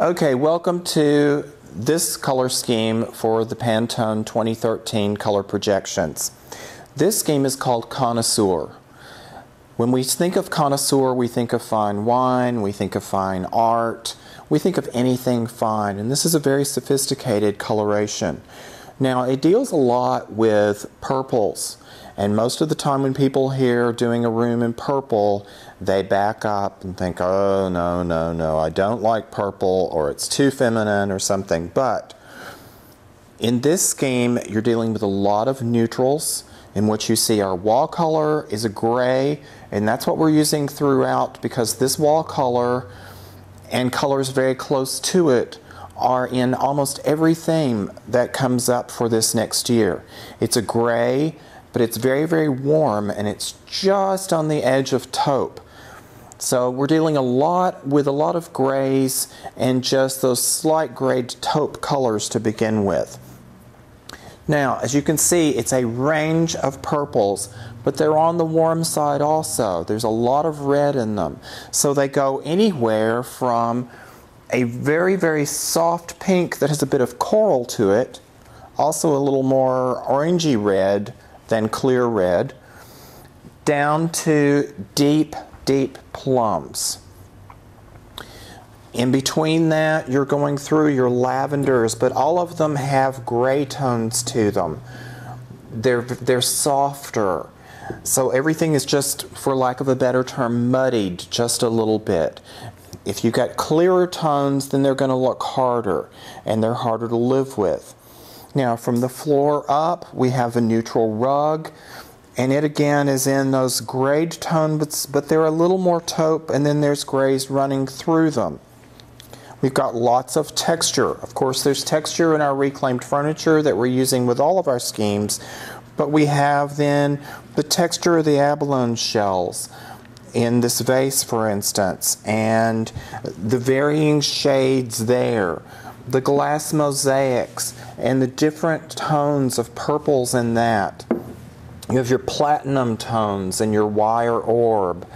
Okay, welcome to this color scheme for the Pantone 2013 Color Projections. This scheme is called Connoisseur. When we think of Connoisseur, we think of fine wine, we think of fine art, we think of anything fine, and this is a very sophisticated coloration. Now, it deals a lot with purples, and most of the time when people hear doing a room in purple, they back up and think, oh, no, I don't like purple, or it's too feminine or something. But in this scheme, you're dealing with a lot of neutrals, in which you see our wall color is a gray, and that's what we're using throughout, because this wall color and colors very close to it are in almost everything that comes up for this next year. It's a gray, but it's very, very warm, and it's just on the edge of taupe. So we're dealing with a lot of grays and just those slight grayed taupe colors to begin with. Now, as you can see, it's a range of purples, but they're on the warm side also. There's a lot of red in them. So they go anywhere from a very, very soft pink that has a bit of coral to it, also a little more orangey red than clear red, down to deep, deep plums. In between that, you're going through your lavenders, but all of them have gray tones to them. They're softer. So everything is just, for lack of a better term, muddied just a little bit. If you've got clearer tones, then they're going to look harder, and they're harder to live with. Now, from the floor up, we have a neutral rug, and it again is in those grayed tones, but they're a little more taupe, and then there's grays running through them. We've got lots of texture. Of course, there's texture in our reclaimed furniture that we're using with all of our schemes, but we have then the texture of the abalone shells in this vase, for instance, and the varying shades there, the glass mosaics, and the different tones of purples in that. You have your platinum tones and your wire orb.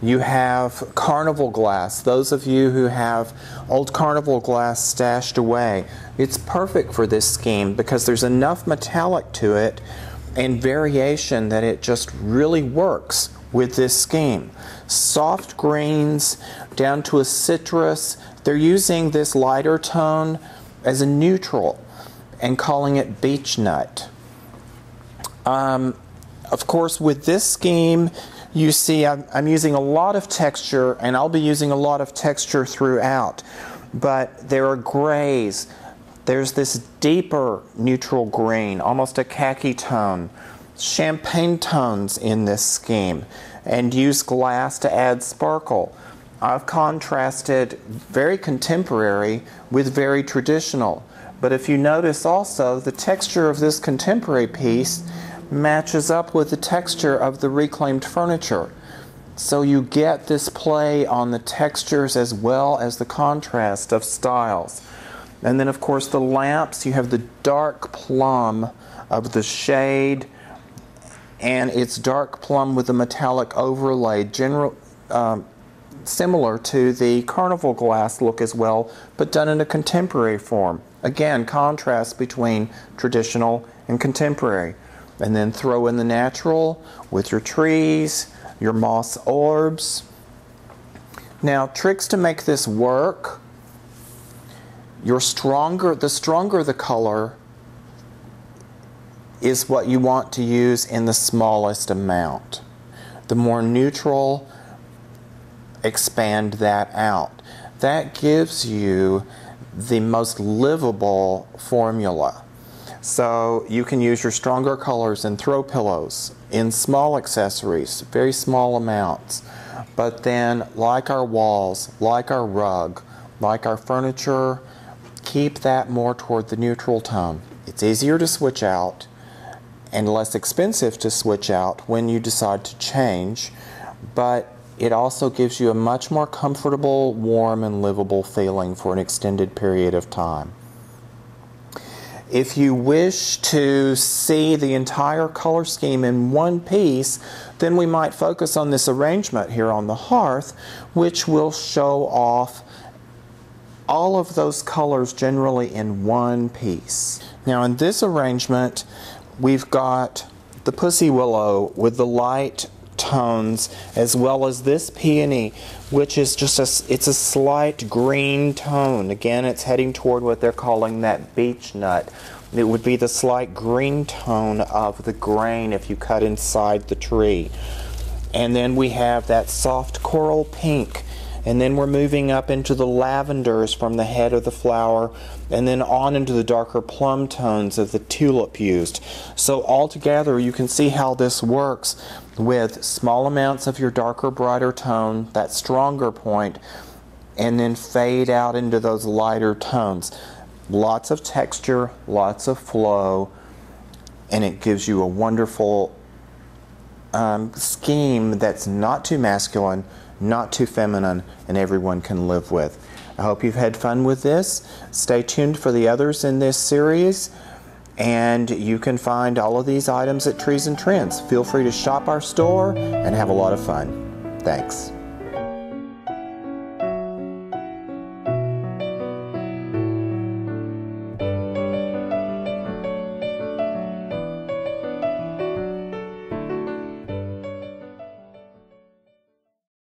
You have carnival glass. Those of you who have old carnival glass stashed away, it's perfect for this scheme because there's enough metallic to it and variation that it just really works with this scheme. Soft greens down to a citrus. They're using this lighter tone as a neutral and calling it beech nut. Of course, with this scheme, you see I'm using a lot of texture, and I'll be using a lot of texture throughout. But there are grays. There's this deeper neutral green, almost a khaki tone. Champagne tones in this scheme, and use glass to add sparkle. I've contrasted very contemporary with very traditional. But if you notice also, the texture of this contemporary piece matches up with the texture of the reclaimed furniture. So you get this play on the textures as well as the contrast of styles. And then of course the lamps, you have the dark plum of the shade, and it's dark plum with a metallic overlay, similar to the carnival glass look as well, but done in a contemporary form. Again, contrast between traditional and contemporary. And then throw in the natural with your trees, your moss orbs. Now, tricks to make this work. The stronger the color is what you want to use in the smallest amount. The more neutral, expand that out. That gives you the most livable formula. So you can use your stronger colors in throw pillows, in small accessories, very small amounts. But then, like our walls, like our rug, like our furniture, keep that more toward the neutral tone. It's easier to switch out and less expensive to switch out when you decide to change, but it also gives you a much more comfortable, warm, and livable feeling for an extended period of time. If you wish to see the entire color scheme in one piece, then we might focus on this arrangement here on the hearth, which will show off all of those colors generally in one piece. Now in this arrangement, we've got the Pussy Willow with the light tones, as well as this Peony, which is just it's a slight green tone. Again, it's heading toward what they're calling that beech nut. It would be the slight green tone of the grain if you cut inside the tree. And then we have that soft coral pink. And then we're moving up into the lavenders from the head of the flower, and then on into the darker plum tones of the tulip used. So altogether you can see how this works with small amounts of your darker, brighter tone, that stronger point, and then fade out into those lighter tones. Lots of texture, lots of flow, and it gives you a wonderful scheme that's not too masculine, not too feminine, and everyone can live with. I hope you've had fun with this. Stay tuned for the others in this series, and you can find all of these items at Trees and Trends. Feel free to shop our store and have a lot of fun. Thanks.